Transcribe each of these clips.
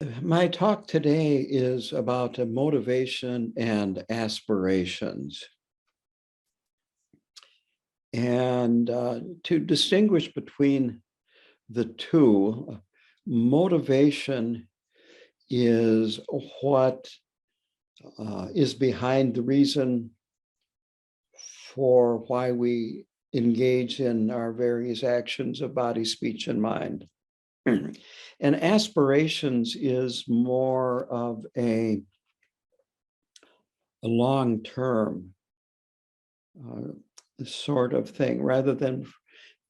My talk today is about motivation and aspirations. And to distinguish between the two, motivation is what is behind the reason for why we engage in our various actions of body, speech, and mind. And aspirations is more of a long-term sort of thing, rather than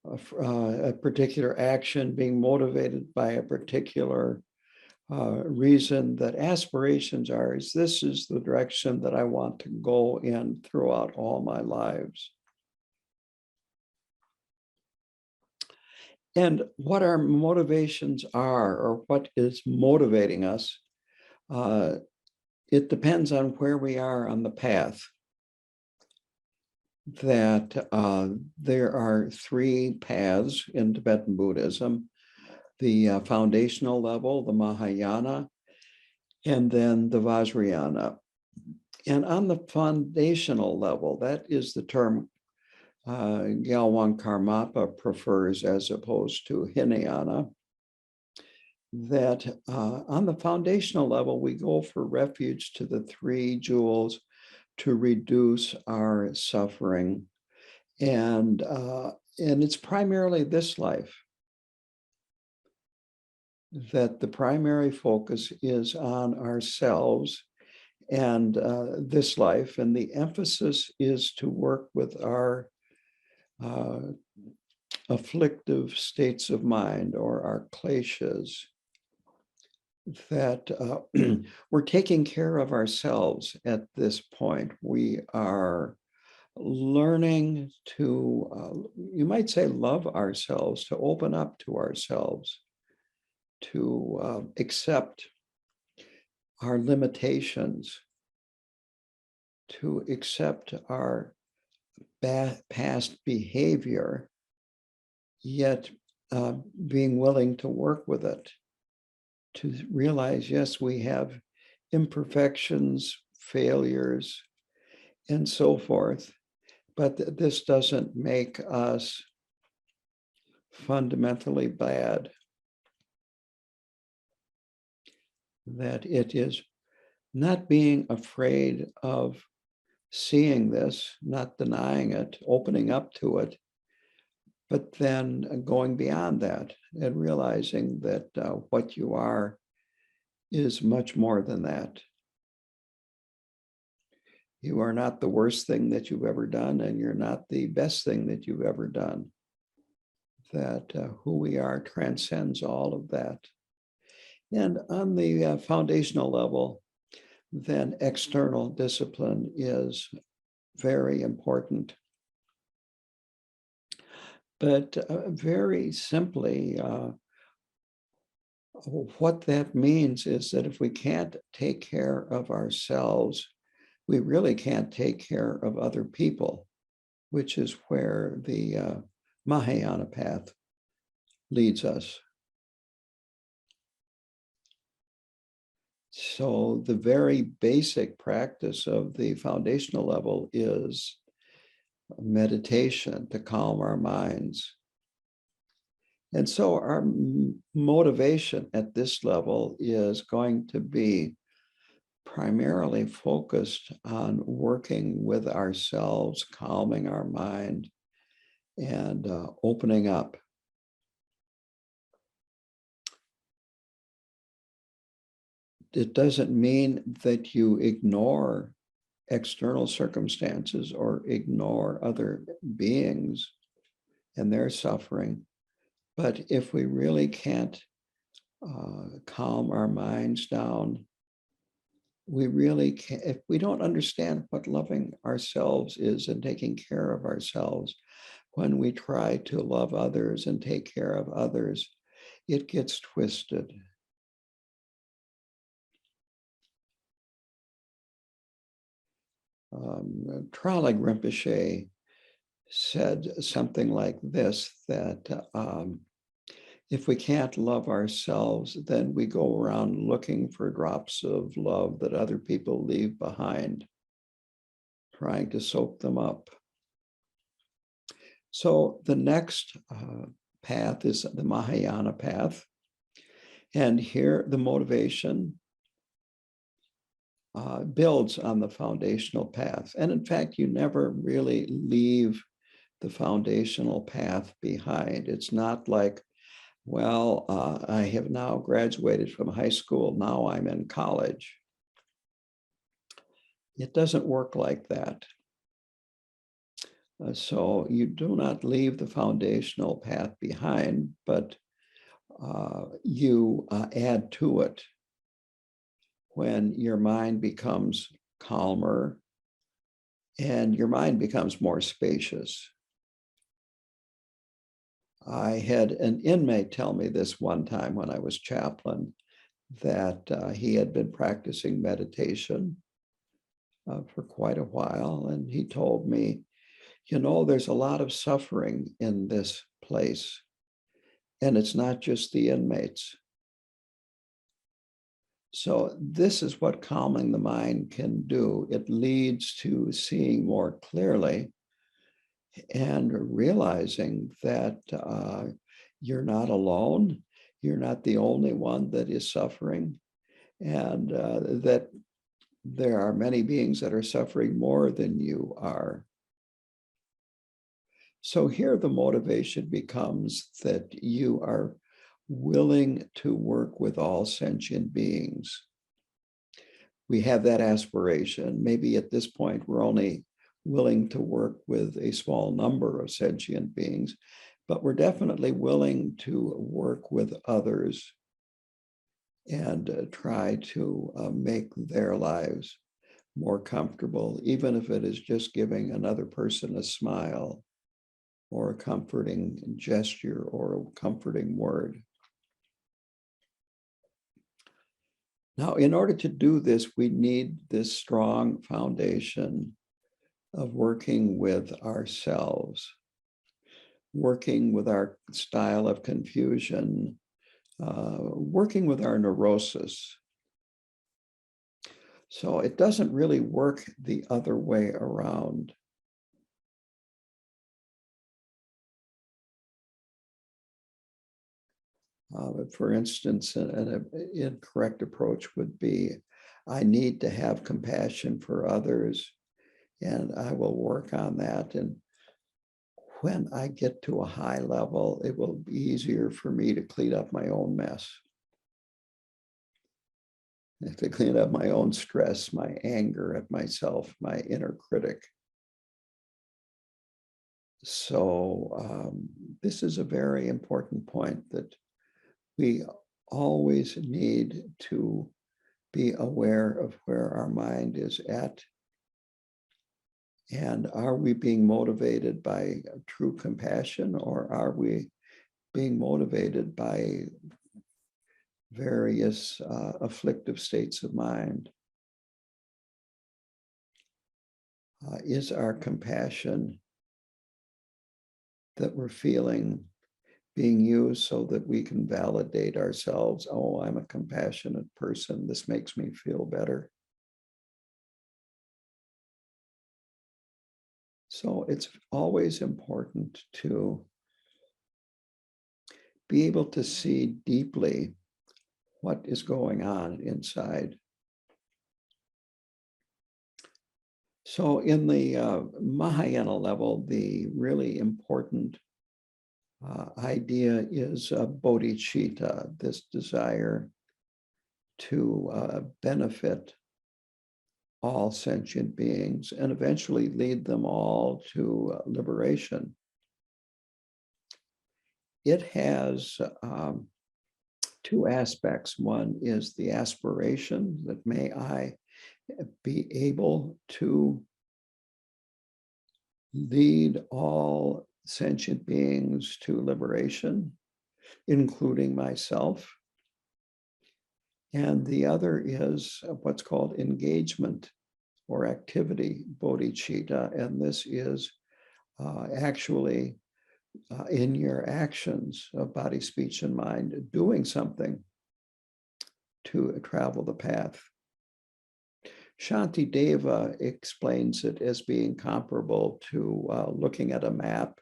a particular action being motivated by a particular reason. That aspirations is this is the direction that I want to go in throughout all my lives. And what our motivations are, or what is motivating us, it depends on where we are on the path. That there are three paths in Tibetan Buddhism: the foundational level, the Mahayana, and then the Vajrayana. And on the foundational level, that is the term Gyalwang Karmapa prefers as opposed to Hinayana. That on the foundational level, we go for refuge to the three jewels to reduce our suffering. And it's primarily this life. That the primary focus is on ourselves and this life, and the emphasis is to work with our afflictive states of mind, or our kleshas. That we're taking care of ourselves at this point. We are learning to, you might say, love ourselves, to open up to ourselves, to accept our limitations, to accept our past behavior, yet being willing to work with it, to realize, yes, we have imperfections, failures, and so forth, but this doesn't make us fundamentally bad. That it is not being afraid of seeing this, not denying it, opening up to it, but then going beyond that and realizing that what you are is much more than that. You are not the worst thing that you've ever done, and you're not the best thing that you've ever done. That who we are transcends all of that. And on the foundational level, then external discipline is very important. But very simply, what that means is that if we can't take care of ourselves, we really can't take care of other people, which is where the Mahayana path leads us. So the very basic practice of the foundational level is meditation to calm our minds. And so our motivation at this level is going to be primarily focused on working with ourselves, calming our mind, and opening up. It doesn't mean that you ignore external circumstances or ignore other beings and their suffering. But if we really can't calm our minds down, we really can't. If we don't understand what loving ourselves is and taking care of ourselves, when we try to love others and take care of others, it gets twisted. Tralag Rinpoche said something like this, that If we can't love ourselves, then we go around looking for drops of love that other people leave behind, trying to soak them up. So the next path is the Mahayana path. And here the motivation builds on the foundational path. And in fact, you never really leave the foundational path behind. It's not like, well, I have now graduated from high school, now I'm in college. It doesn't work like that. So you do not leave the foundational path behind, but you add to it when your mind becomes calmer and your mind becomes more spacious. I had an inmate tell me this one time when I was chaplain, that he had been practicing meditation for quite a while. And he told me, there's a lot of suffering in this place. And it's not just the inmates. So this is what calming the mind can do. It leads to seeing more clearly and realizing that you're not alone. You're not the only one that is suffering, and that there are many beings that are suffering more than you are. So here the motivation becomes that you are willing to work with all sentient beings. We have that aspiration. Maybe at this point, we're only willing to work with a small number of sentient beings, but we're definitely willing to work with others and try to make their lives more comfortable, even if it is just giving another person a smile or a comforting gesture or a comforting word. Now, in order to do this, we need this strong foundation of working with ourselves, working with our style of confusion, working with our neurosis. So it doesn't really work the other way around. For instance, an incorrect approach would be, I need to have compassion for others, and I will work on that. And when I get to a high level, it will be easier for me to clean up my own mess, to clean up my own stress, my anger at myself, my inner critic. So this is a very important point, that we always need to be aware of where our mind is at. And are we being motivated by true compassion, or are we being motivated by various afflictive states of mind? Is our compassion that we're feeling being used so that we can validate ourselves? Oh, I'm a compassionate person. This makes me feel better. So it's always important to be able to see deeply what is going on inside. So in the Mahayana level, the really important idea is bodhicitta, this desire to benefit all sentient beings and eventually lead them all to liberation. It has two aspects. One is the aspiration, that may I be able to lead all sentient beings to liberation, including myself. And the other is what's called engagement or activity, bodhicitta. And this is actually in your actions of body, speech, and mind, doing something to travel the path. Shanti Deva explains it as being comparable to looking at a map,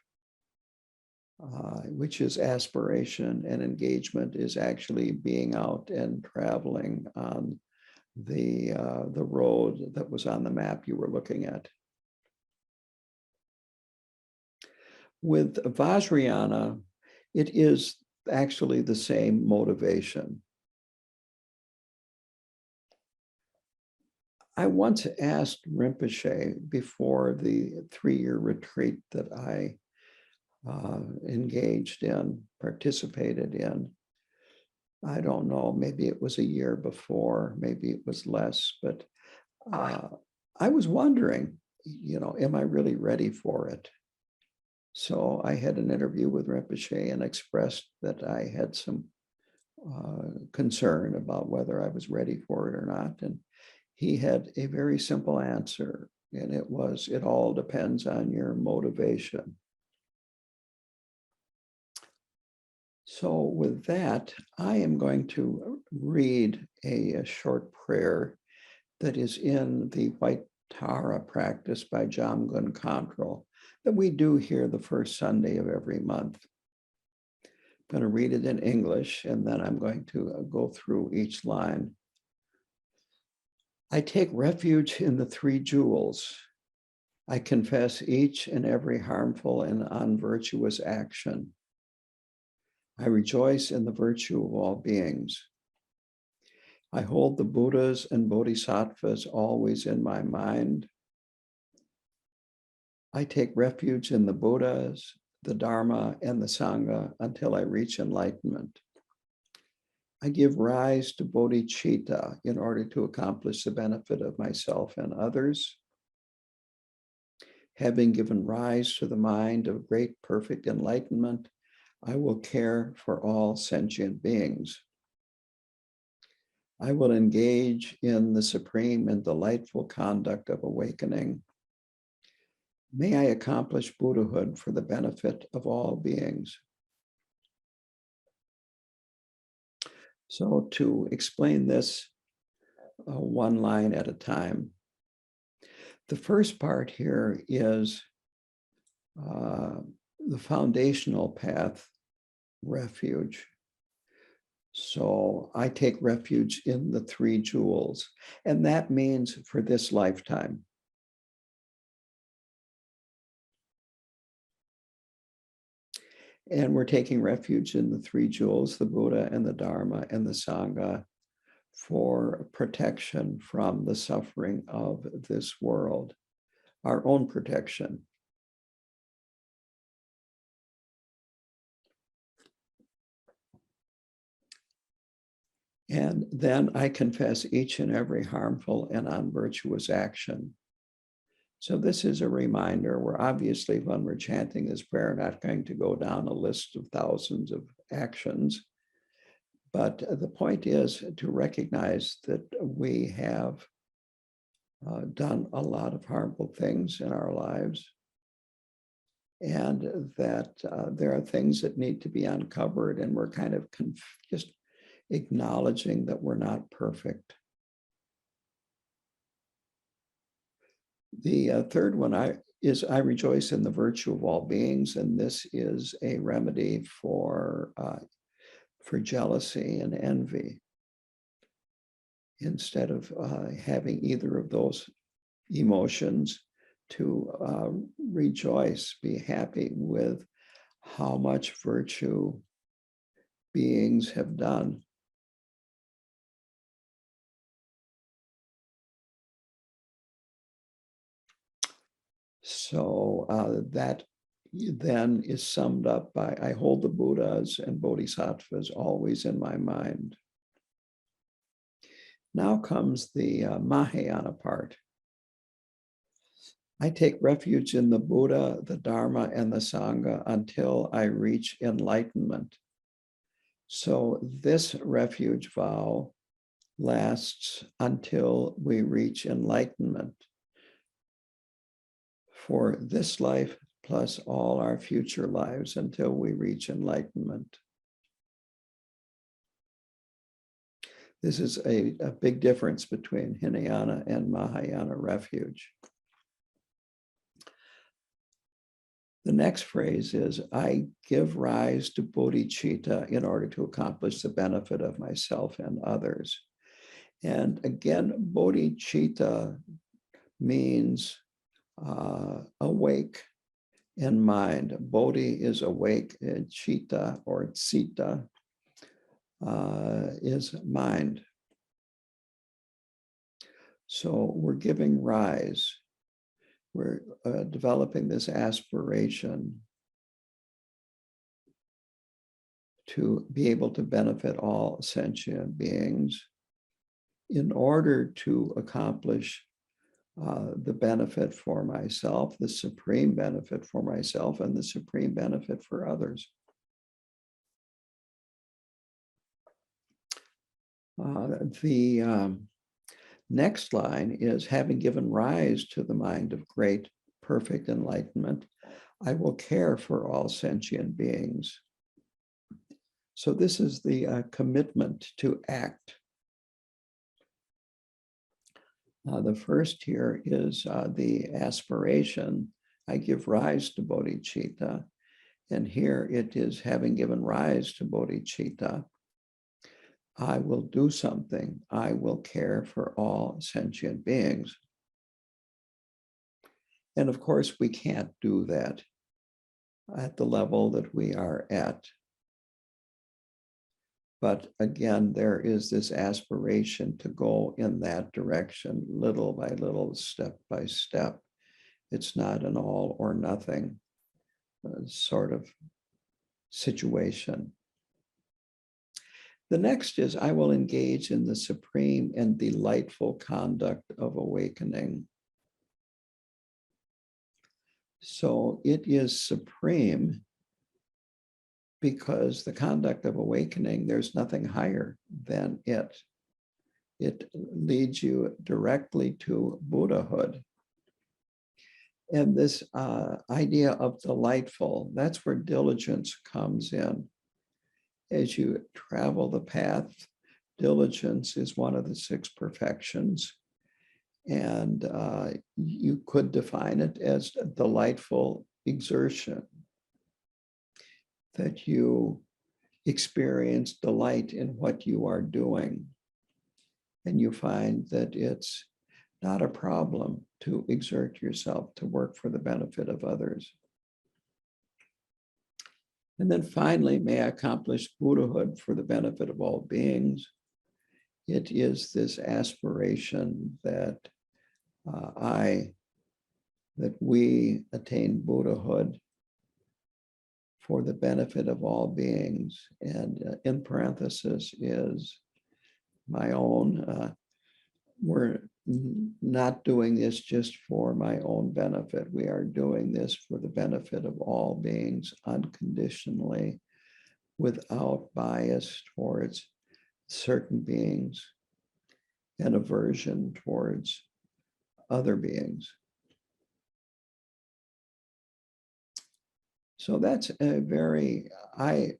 which is aspiration, and engagement is actually being out and traveling on the road that was on the map you were looking at. With Vajrayana, it is actually the same motivation. I once asked Rinpoche before the 3-year retreat that I engaged in, participated in. I don't know, maybe it was a year before, maybe it was less, but I was wondering, am I really ready for it? So I had an interview with Rinpoche and expressed that I had some concern about whether I was ready for it or not. And he had a very simple answer, and it was, it all depends on your motivation. So with that, I am going to read a short prayer that is in the White Tara practice by Jamgun Khantrul that we do here the first Sunday of every month. I'm going to read it in English, and then I'm going to go through each line. I take refuge in the 3 jewels. I confess each and every harmful and unvirtuous action. I rejoice in the virtue of all beings. I hold the Buddhas and Bodhisattvas always in my mind. I take refuge in the Buddhas, the Dharma, and the Sangha until I reach enlightenment. I give rise to bodhicitta in order to accomplish the benefit of myself and others. Having given rise to the mind of great perfect enlightenment, I will care for all sentient beings. I will engage in the supreme and delightful conduct of awakening. May I accomplish Buddhahood for the benefit of all beings. So to explain this one line at a time, the first part here is the foundational path, refuge. So I take refuge in the 3 jewels, and that means for this lifetime. And we're taking refuge in the 3 jewels, the Buddha and the Dharma and the Sangha, for protection from the suffering of this world, our own protection. And then I confess each and every harmful and unvirtuous action. So this is a reminder. We're obviously, when we're chanting this prayer, not going to go down a list of thousands of actions. But the point is to recognize that we have done a lot of harmful things in our lives, and that there are things that need to be uncovered, and we're kind of just acknowledging that we're not perfect. The third one is I rejoice in the virtue of all beings, and this is a remedy for jealousy and envy. Instead of having either of those emotions, to rejoice, be happy with how much virtue beings have done. So that then is summed up by, I hold the Buddhas and Bodhisattvas always in my mind. Now comes the Mahayana part. I take refuge in the Buddha, the Dharma, and the Sangha until I reach enlightenment. So this refuge vow lasts until we reach enlightenment. For this life plus all our future lives until we reach enlightenment. This is a big difference between Hinayana and Mahayana refuge. The next phrase is, I give rise to bodhicitta in order to accomplish the benefit of myself and others. And again, bodhicitta means awake in mind. Bodhi is awake, and citta or citta is mind. So we're giving rise. We're developing this aspiration to be able to benefit all sentient beings in order to accomplish the benefit for myself, the supreme benefit for myself, and the supreme benefit for others. The next line is, having given rise to the mind of great, perfect enlightenment, I will care for all sentient beings. So this is the commitment to act. The first here is the aspiration. I give rise to bodhicitta. And here it is, having given rise to bodhicitta, I will do something. I will care for all sentient beings. And of course, we can't do that at the level that we are at. But again, there is this aspiration to go in that direction, little by little, step by step. It's not an all or nothing sort of situation. The next is, I will engage in the supreme and delightful conduct of awakening. So it is supreme because the conduct of awakening, there's nothing higher than it. It leads you directly to Buddhahood. And this idea of delightful, that's where diligence comes in. As you travel the path, diligence is one of the 6 perfections. And you could define it as a delightful exertion, that you experience delight in what you are doing. And you find that it's not a problem to exert yourself to work for the benefit of others. And then finally, may I accomplish Buddhahood for the benefit of all beings. It is this aspiration that we attain Buddhahood for the benefit of all beings. And in parenthesis is my own. We're not doing this just for my own benefit. We are doing this for the benefit of all beings unconditionally, without bias towards certain beings and aversion towards other beings. So that's I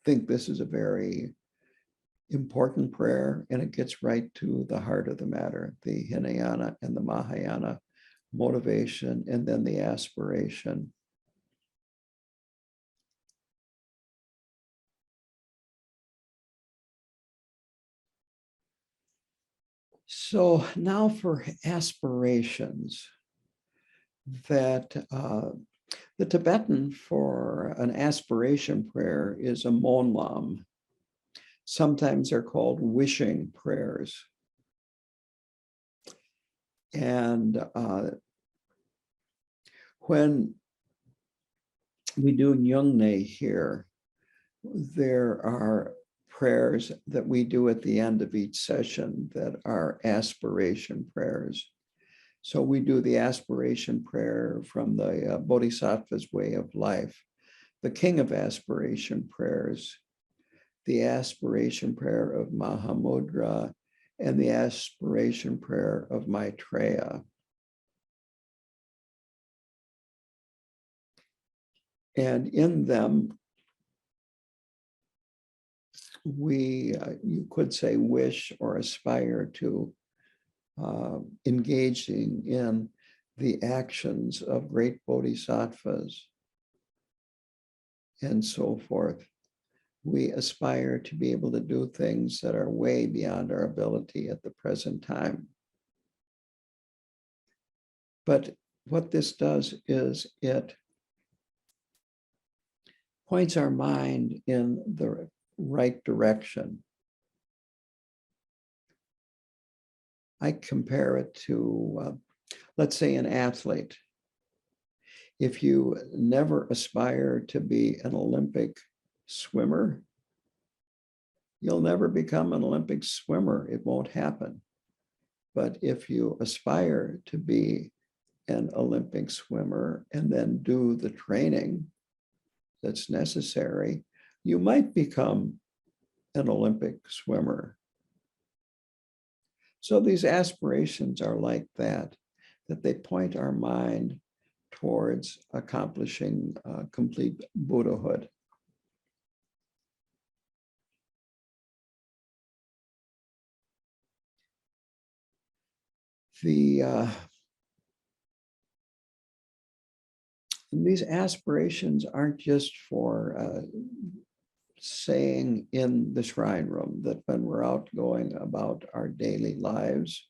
think this is a very important prayer, and it gets right to the heart of the matter, the Hinayana and the Mahayana motivation, and then the aspiration. So now for aspirations, that the Tibetan for an aspiration prayer is a monlam. Sometimes they're called wishing prayers. And when we do Nyungne here, there are prayers that we do at the end of each session that are aspiration prayers. So we do the aspiration prayer from the Bodhisattva's way of life, the king of aspiration prayers, the aspiration prayer of Mahamudra, and the aspiration prayer of Maitreya. And in them, we, you could say, wish or aspire to engaging in the actions of great bodhisattvas and so forth. We aspire to be able to do things that are way beyond our ability at the present time. But what this does is it points our mind in the right direction. I compare it to, let's say, an athlete. If you never aspire to be an Olympic swimmer, you'll never become an Olympic swimmer. It won't happen. But if you aspire to be an Olympic swimmer and then do the training that's necessary, you might become an Olympic swimmer. So these aspirations are like that they point our mind towards accomplishing complete Buddhahood. These aspirations aren't just for saying in the shrine room, that when we're out going about our daily lives,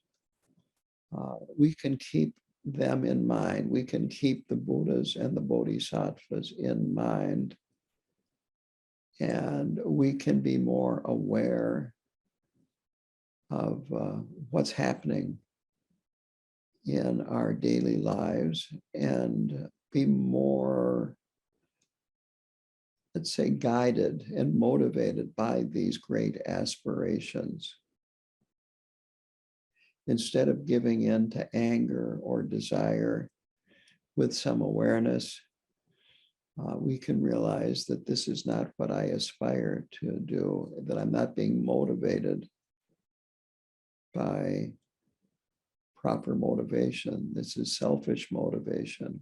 we can keep them in mind. We can keep the Buddhas and the Bodhisattvas in mind, and we can be more aware of what's happening in our daily lives and be more, let's say, guided and motivated by these great aspirations. Instead of giving in to anger or desire, with some awareness, we can realize that this is not what I aspire to do, that I'm not being motivated by proper motivation. This is selfish motivation.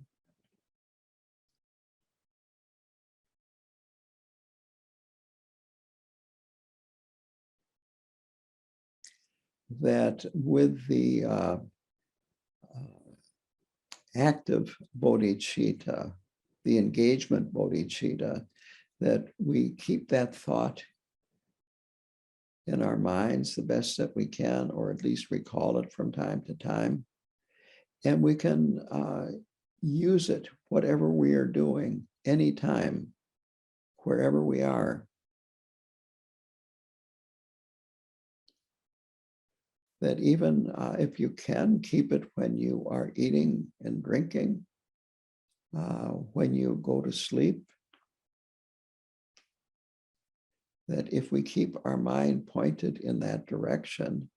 That with the active bodhicitta, the engagement bodhicitta, that we keep that thought in our minds the best that we can, or at least recall it from time to time. And we can use it, whatever we are doing, anytime, wherever we are. That even if you can, keep it when you are eating and drinking, when you go to sleep. That if we keep our mind pointed in that direction,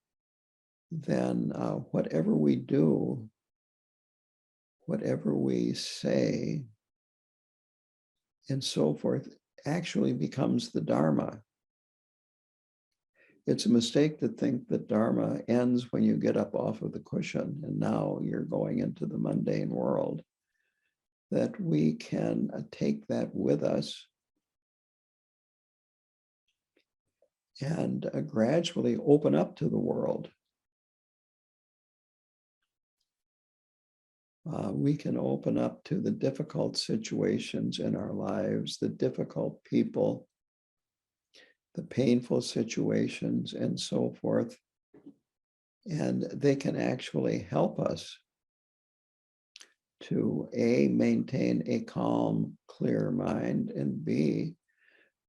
then whatever we do, whatever we say, and so forth, actually becomes the Dharma. It's a mistake to think that Dharma ends when you get up off of the cushion and now you're going into the mundane world. That we can take that with us and gradually open up to the world. We can open up to the difficult situations in our lives, the difficult people, the painful situations, and so forth. And they can actually help us to A, maintain a calm, clear mind, and B,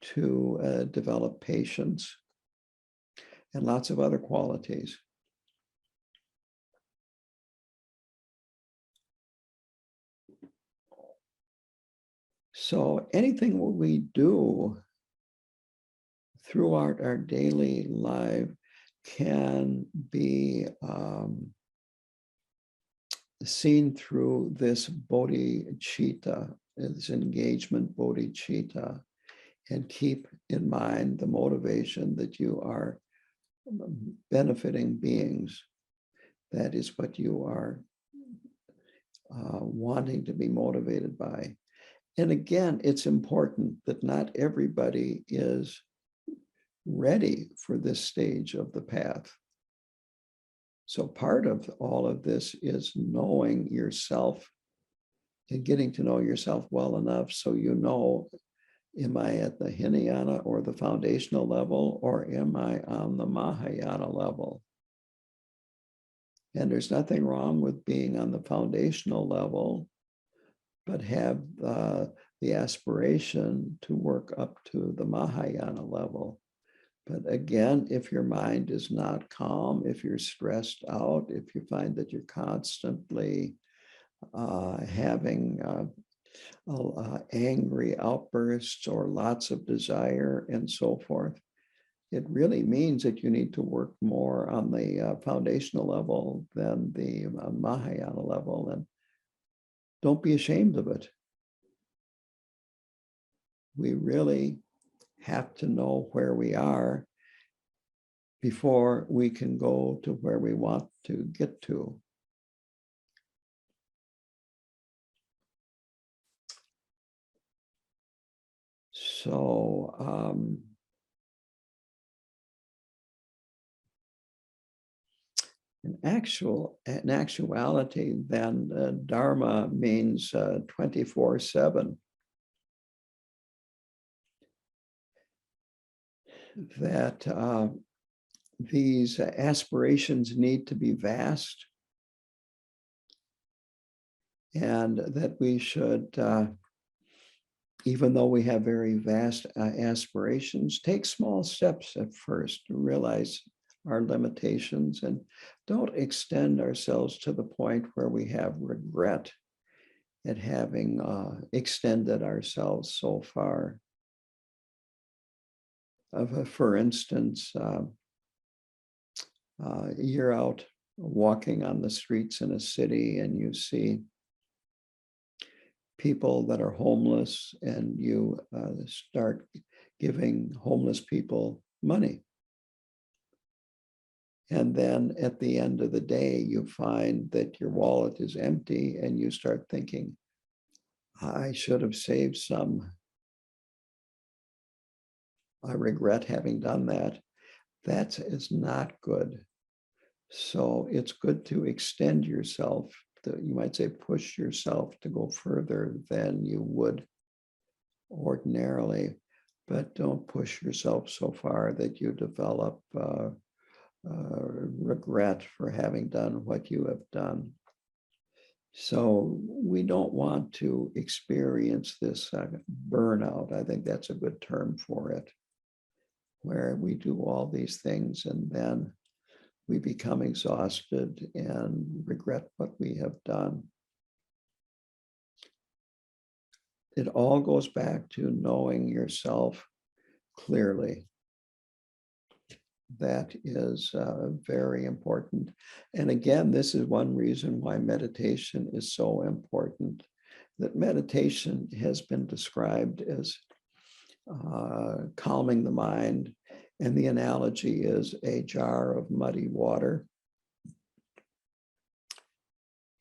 to develop patience and lots of other qualities. So anything we do throughout our daily life can be seen through this bodhicitta, this engagement bodhicitta, and keep in mind the motivation that you are benefiting beings. That is what you are wanting to be motivated by. And again, it's important that not everybody is ready for this stage of the path. So part of all of this is knowing yourself and getting to know yourself well enough so you know, am I at the Hinayana or the foundational level, or am I on the Mahayana level? And there's nothing wrong with being on the foundational level, but have the aspiration to work up to the Mahayana level. But again, if your mind is not calm, if you're stressed out, if you find that you're constantly having angry outbursts or lots of desire and so forth, it really means that you need to work more on the foundational level than the Mahayana level. And don't be ashamed of it. We really have to know where we are before we can go to where we want to get to. So in actuality, then Dharma means 24/7. That these aspirations need to be vast, and that we should, even though we have very vast aspirations, take small steps at first to realize our limitations, and don't extend ourselves to the point where we have regret at having extended ourselves so far. For instance, you're out walking on the streets in a city and you see people that are homeless, and you start giving homeless people money. And then at the end of the day, you find that your wallet is empty, and you start thinking, I should have saved some. I regret having done that. That is not good. So it's good to extend yourself, you might say push yourself to go further than you would ordinarily, but don't push yourself so far that you develop regret for having done what you have done. So we don't want to experience this burnout. I think that's a good term for it, where we do all these things and then we become exhausted and regret what we have done. It all goes back to knowing yourself clearly. That is very important. And again, this is one reason why meditation is so important. That meditation has been described as calming the mind. And the analogy is a jar of muddy water.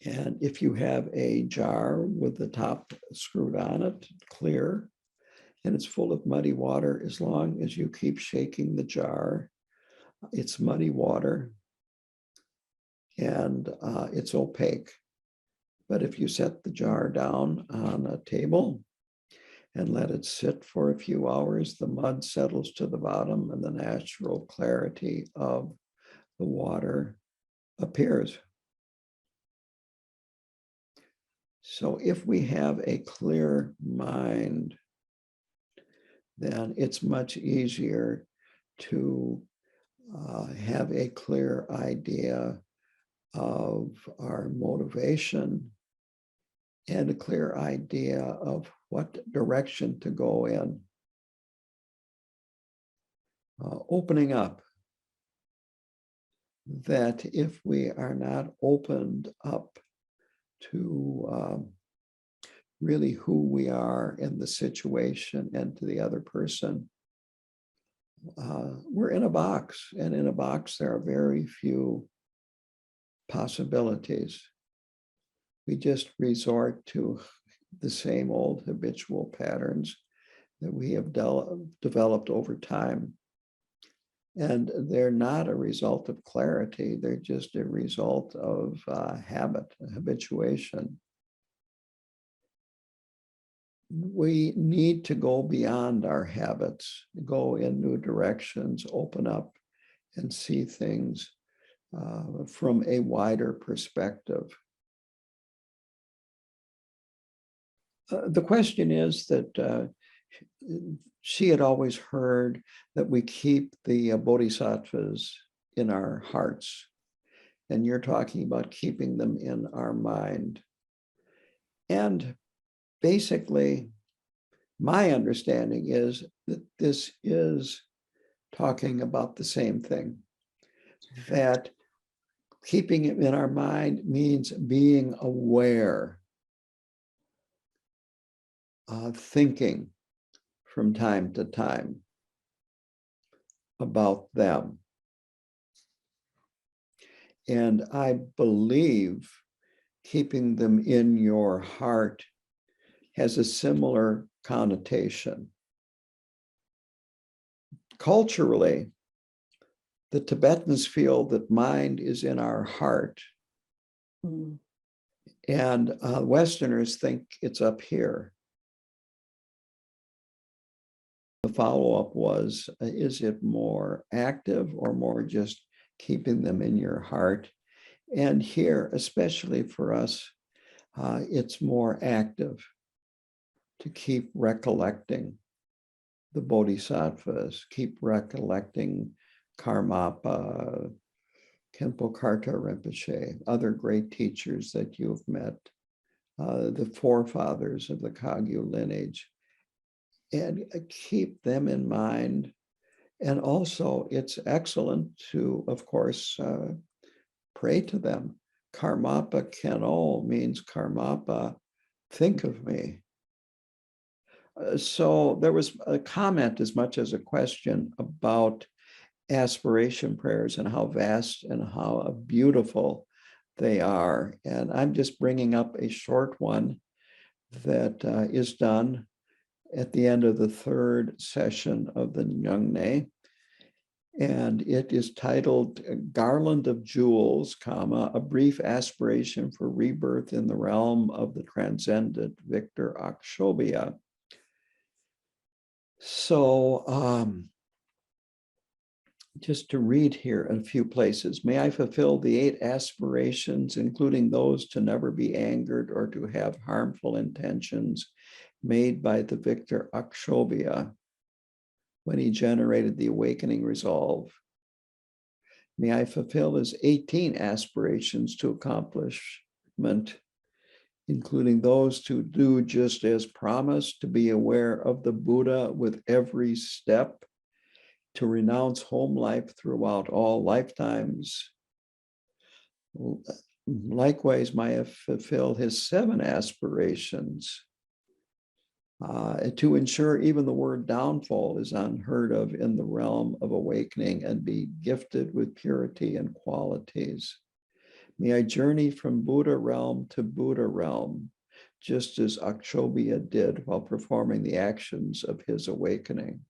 And if you have a jar with the top screwed on it, clear, and it's full of muddy water, as long as you keep shaking the jar, it's muddy water and it's opaque. But if you set the jar down on a table and let it sit for a few hours, the mud settles to the bottom and the natural clarity of the water appears. So if we have a clear mind, then it's much easier to have a clear idea of our motivation and a clear idea of what direction to go in. Opening up. That if we are not opened up to really who we are in the situation and to the other person, we're in a box, and in a box there are very few possibilities. We just resort to the same old habitual patterns that we have developed over time. And they're not a result of clarity, they're just a result of habit, habituation. We need to go beyond our habits, go in new directions, open up and see things from a wider perspective. The question is that she had always heard that we keep the bodhisattvas in our hearts, and you're talking about keeping them in our mind. And basically, my understanding is that this is talking about the same thing, that keeping it in our mind means being aware, thinking from time to time about them. And I believe keeping them in your heart has a similar connotation. Culturally, the Tibetans feel that mind is in our heart, and Westerners think it's up here. The follow-up was, is it more active or more just keeping them in your heart? And here, especially for us, it's more active to keep recollecting the bodhisattvas, keep recollecting Karmapa, Khenpo Karta Rinpoche, other great teachers that you've met, the forefathers of the Kagyu lineage, and keep them in mind. And also, it's excellent to, of course, pray to them. Karmapa Keno means Karmapa, think of me. So there was a comment as much as a question about aspiration prayers and how vast and how beautiful they are. And I'm just bringing up a short one that is done at the end of the third session of the Nyungne. And it is titled Garland of Jewels, a brief aspiration for rebirth in the realm of the transcendent Victor Akshobhya. So just to read here in a few places, may I fulfill the 8 aspirations, including those to never be angered or to have harmful intentions made by the Victor Akshobhya when he generated the awakening resolve. May I fulfill his 18 aspirations to accomplishment, including those to do just as promised, to be aware of the Buddha with every step, to renounce home life throughout all lifetimes. Likewise, may I fulfill his 7 aspirations, to ensure even the word downfall is unheard of in the realm of awakening and be gifted with purity and qualities. May I journey from Buddha realm to Buddha realm, just as Akshobhya did while performing the actions of his awakening.